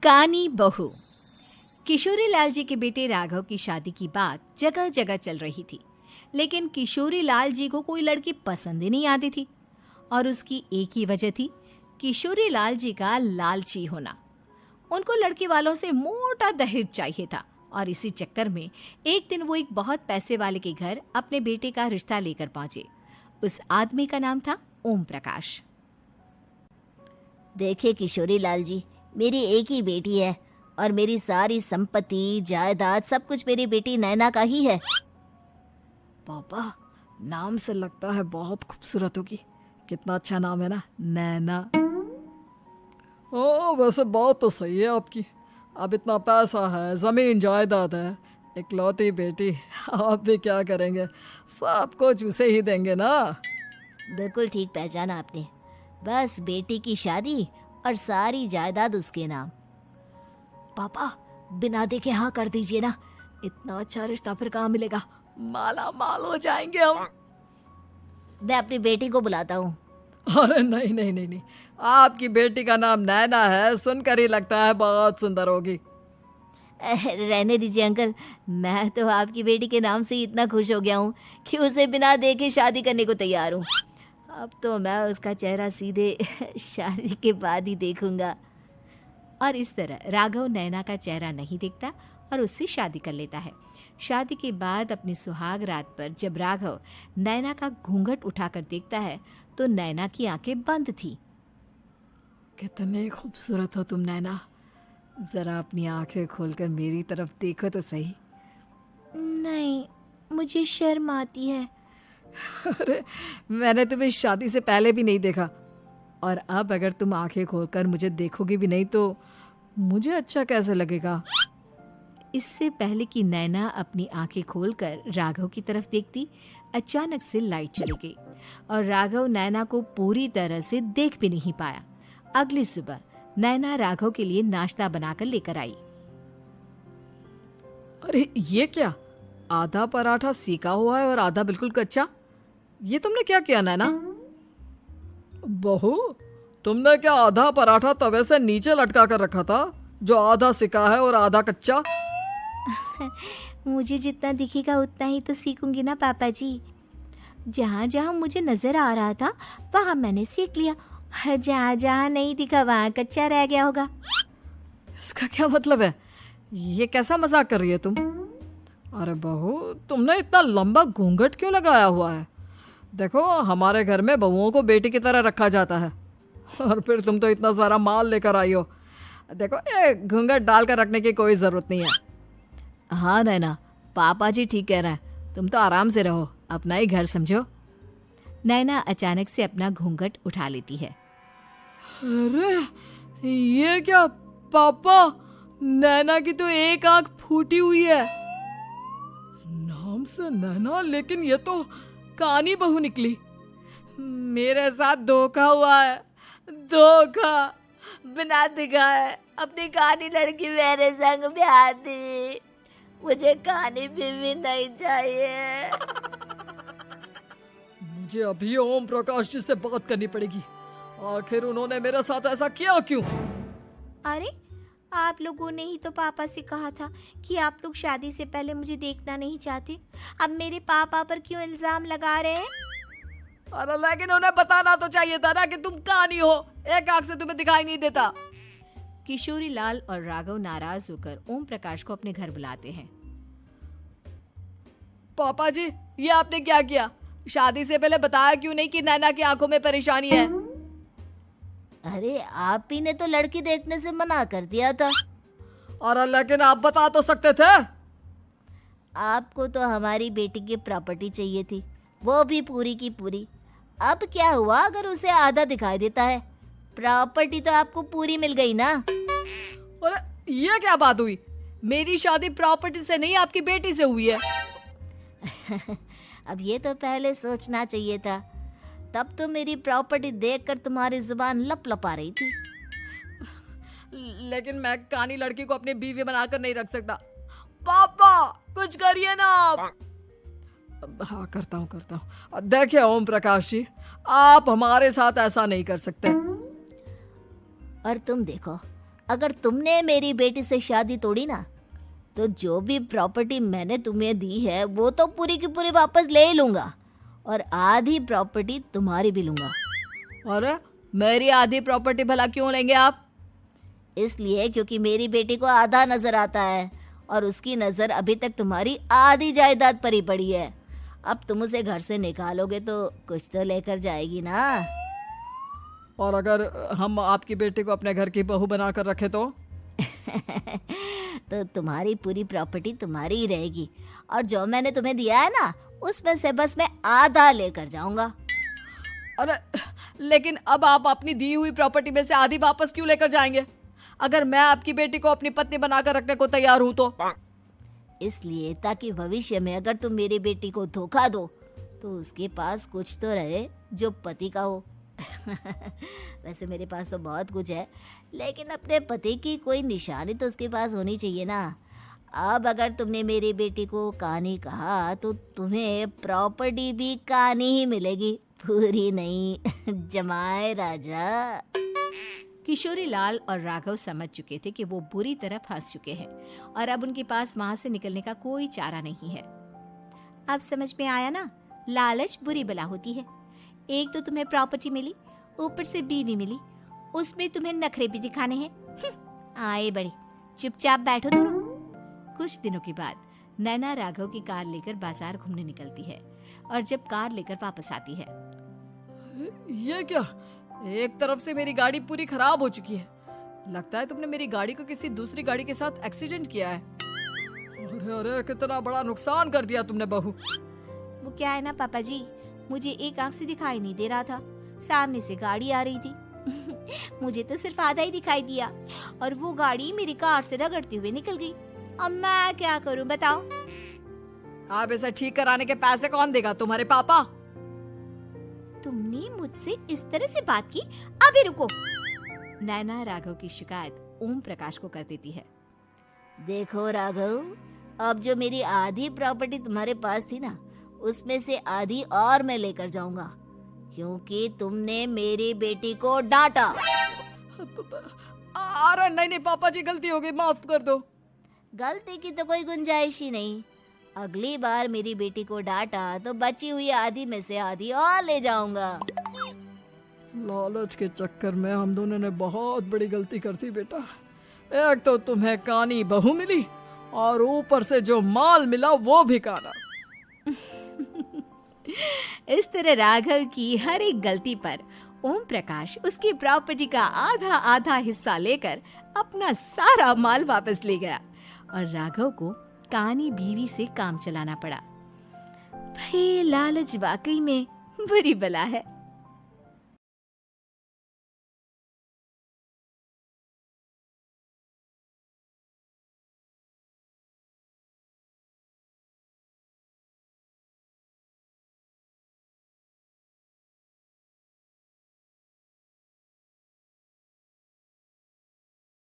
कानी बहू। किशोरी लाल जी के बेटे राघव की शादी की बात जगह जगह चल रही थी, लेकिन किशोरी लाल जी को कोई लड़की पसंद ही नहीं आती थी। और उसकी एक ही वजह थी, किशोरी लाल जी का लालची होना। उनको लड़के वालों से मोटा दहेज चाहिए था और इसी चक्कर में एक दिन वो एक बहुत पैसे वाले के घर अपने बेटे का रिश्ता लेकर पहुंचे। उस आदमी का नाम था ओम प्रकाश। देखिए किशोरी लाल जी, मेरी एक ही बेटी है और मेरी सारी संपत्ति जायदाद सब कुछ मेरी बेटी नैना का ही है। पापा, नाम से लगता है बहुत खूबसूरत होगी। कितना अच्छा नाम है ना, नैना। ओ, वैसे बात तो सही है आपकी। अब इतना पैसा है, जमीन जायदाद है, इकलौती बेटी, आप भी क्या करेंगे? सब कुछ उसे ही देंगे ना। बिल्कुल ठीक पहचाना आपने। बस बेटी की शादी और सारी जायदाद उसके नाम। पापा, बिना देखे हाँ कर दीजिए ना। इतना अच्छा रिश्ता फिर कहाँ मिलेगा? माला माल हो जाएंगे हम। मैं अपनी बेटी को बुलाता हूँ। अरे नहीं नहीं नहीं नहीं, आपकी बेटी का नाम नैना है, सुनकर ही लगता है बहुत सुंदर होगी। रहने दीजिए अंकल, मैं तो आपकी बेटी के नाम से ही इतना खुश हो गया हूँ कि उसे बिना देखे शादी करने को तैयार हूँ। अब तो मैं उसका चेहरा सीधे शादी के बाद ही देखूंगा। और इस तरह राघव नैना का चेहरा नहीं देखता और उससे शादी कर लेता है। शादी के बाद अपनी सुहाग रात पर जब राघव नैना का घूंघट उठाकर देखता है तो नैना की आंखें बंद थी। कितनी खूबसूरत हो तुम नैना, जरा अपनी आंखें खोलकर मेरी तरफ देखो तो सही। नहीं, मुझे शर्म आती है। अरे, मैंने तुम्हें शादी से पहले भी नहीं देखा, और अब अगर तुम आंखें खोलकर मुझे देखोगी भी नहीं तो मुझे अच्छा कैसे लगेगा? इससे पहले कि नैना अपनी आंखें खोलकर राघव की तरफ देखती, अचानक से लाइट चली गई और राघव नैना को पूरी तरह से देख भी नहीं पाया। अगली सुबह नैना राघव के लिए नाश्ता बनाकर लेकर आई। अरे ये क्या, आधा पराठा सीका हुआ है और आधा बिल्कुल कच्चा। ये तुमने क्या किया नैना? बहू, तुमने क्या आधा पराठा तवे से नीचे लटका कर रखा था, जो आधा सिका है और आधा कच्चा? मुझे जितना दिखेगा उतना ही तो सीखूंगी ना पापा जी। जहाँ जहाँ मुझे नजर आ रहा था वहाँ मैंने सीख लिया, जहाँ जहाँ नहीं दिखा वहाँ कच्चा रह गया होगा। इसका क्या मतलब है? ये कैसा मजाक कर रही है तुम? अरे बहू, तुमने इतना लंबा घूंघट क्यों लगाया हुआ है? देखो, हमारे घर में बहुओं को बेटी की तरह रखा जाता है, और फिर तुम तो इतना सारा माल लेकर आई हो। देखो, ये घूंघट डालकर रखने की कोई ज़रूरत नहीं है। हाँ नैना, पापा जी ठीक कह रहे हैं, तुम तो आराम से रहो, अपना ही घर समझो। नैना अचानक से अपना घूंघट उठा लेती है। अरे ये क्या पापा, नैना की तो एक आंख फूटी हुई है। नाम से नैना, लेकिन ये तो कानी बहू निकली। मेरे साथ धोखा हुआ है, धोखा। बिना दिखाए अपनी कानी लड़की मेरे संग ब्याह दी। मुझे कानी बीवी नहीं चाहिए। मुझे अभी ओम प्रकाश जी से बात करनी पड़ेगी। आखिर उन्होंने मेरे साथ ऐसा किया क्यों? अरे, आप लोगों ने ही तो पापा से कहा था कि आप लोग शादी से पहले मुझे देखना नहीं चाहते। अब मेरे पापा पर क्यों इल्जाम लगा रहे हैं? अरे लेकिन उन्हें बताना तो चाहिए था ना कि तुम कानी हो, एक आंख से तुम्हें दिखाई नहीं देता। किशोरी लाल और राघव नाराज होकर ओम प्रकाश को अपने घर बुलाते हैं। पापा जी, ये आपने क्या किया? शादी से पहले बताया क्यों नहीं कि नैना की आंखों में परेशानी है? अरे, आप ही ने तो लड़की देखने से मना कर दिया था। और लेकिन आप बता तो सकते थे। आपको तो हमारी बेटी की प्रॉपर्टी चाहिए थी, वो भी पूरी की पूरी। अब क्या हुआ अगर उसे आधा दिखाई देता है? प्रॉपर्टी तो आपको पूरी मिल गई ना। अरे ये क्या बात हुई? मेरी शादी प्रॉपर्टी से नहीं, आपकी बेटी से हुई है। अब ये तो पहले सोचना चाहिए था, तब तो मेरी प्रॉपर्टी देखकर तुम्हारी जुबान लप लपा रही थी। लेकिन मैं कानी लड़की को अपनी बीवी बनाकर नहीं रख सकता। पापा, कुछ करिए ना आप। हाँ, करता हूँ। देखिए ओम प्रकाश जी, आप हमारे साथ ऐसा नहीं कर सकते। और तुम देखो, अगर तुमने मेरी बेटी से शादी तोड़ी ना, तो जो भी प्रॉपर्टी मैंने तुम्हें दी है वो तो पूरी की पूरी वापस ले ही लूँगा, और आधी प्रॉपर्टी तुम्हारी भी लूँगा। अरे मेरी आधी प्रॉपर्टी भला क्यों लेंगे आप? इसलिए क्योंकि मेरी बेटी को आधा नजर आता है और उसकी नज़र अभी तक तुम्हारी आधी जायदाद पर ही पड़ी है। अब तुम उसे घर से निकालोगे तो कुछ तो लेकर जाएगी ना। और अगर हम आपकी बेटी को अपने घर की बहू बना कर रखे तो? तो तुम्हारी पूरी प्रॉपर्टी तुम्हारी ही रहेगी, और जो मैंने तुम्हें दिया है ना, उसमें से बस मैं आधा लेकर जाऊंगा। अरे लेकिन अब आप अपनी दी हुई प्रॉपर्टी में से आधी वापस क्यों लेकर जाएंगे? अगर मैं आपकी बेटी को अपनी पत्नी बनाकर रखने को तैयार हूं तो? इसलिए ताकि भविष्य में अगर तुम मेरी बेटी को धोखा दो तो उसके पास कुछ तो रहे जो पति का हो। वैसे मेरे पास तो बहुत कुछ है, लेकिन अपने पति की कोई निशानी तो उसके पास होनी चाहिए ना। अब अगर तुमने मेरी बेटी को कानी कहा तो तुम्हें प्रॉपर्टी भी कानी ही मिलेगी, पूरी नहीं। जमाए राजा। किशोरी लाल और राघव समझ चुके थे कि वो बुरी तरह फंस चुके हैं और अब उनके पास वहां से निकलने का कोई चारा नहीं है। अब समझ में आया ना, लालच बुरी बला होती है। एक तो तुम्हें प्रॉपर्टी मिली, ऊपर से बीवी मिली, उसमें तुम्हें नखरे भी दिखाने हैं। आए बड़े, चुपचाप बैठो दोनों। कुछ दिनों के बाद नैना राघव की कार लेकर बाजार घूमने निकलती है और जब कार लेकर वापस आती है, ये क्या? एक तरफ से मेरी गाड़ी पूरी खराब हो चुकी है। लगता है तुमने मेरी गाड़ी को किसी दूसरी गाड़ी के साथ एक्सीडेंट किया है। अरे अरे कितना बड़ा नुकसान कर दिया तुमने बहू। वो क्या है ना पापा जी, मुझे एक आंख से दिखाई नहीं दे रहा था, सामने से गाड़ी आ रही थी। मुझे तो सिर्फ आधा ही दिखाई दिया और वो गाड़ी मेरी कार से रगड़ते हुए निकल गई। अब मैं क्या करूं बताओ? आप इसे ठीक कराने के पैसे कौन देगा? तुम्हारे पापा? तुमने मुझसे इस तरह से बात की? अभी रुको। नैना राघव की शिकायत ओम प्रकाश को कर देती है। देखो राघव, अब जो मेरी आधी प्रॉपर्टी तुम्हारे पास थी ना, उसमें से आधी और मैं लेकर जाऊंगा, क्योंकि तुमने मेरी बेटी को डांटा। अरे नहीं नहीं पापा जी, गलती हो गई, माफ कर दो। गलती की तो कोई गुंजाइश ही नहीं। अगली बार मेरी बेटी को डांटा तो बची हुई आधी में से आधी और ले जाऊंगा। लालच के चक्कर में हम दोनों ने बहुत बड़ी गलती कर दी बेटा। एक तो तुम्हें कानी बहू मिली और ऊपर से जो माल मिला वो भी काना। इस तरह राघव की हर एक गलती पर ओम प्रकाश उसकी प्रॉपर्टी का आधा आधा हिस्सा लेकर अपना सारा माल वापस ले गया और राघव को कानी बीवी से काम चलाना पड़ा। भाई लालच वाकई में बुरी बला है।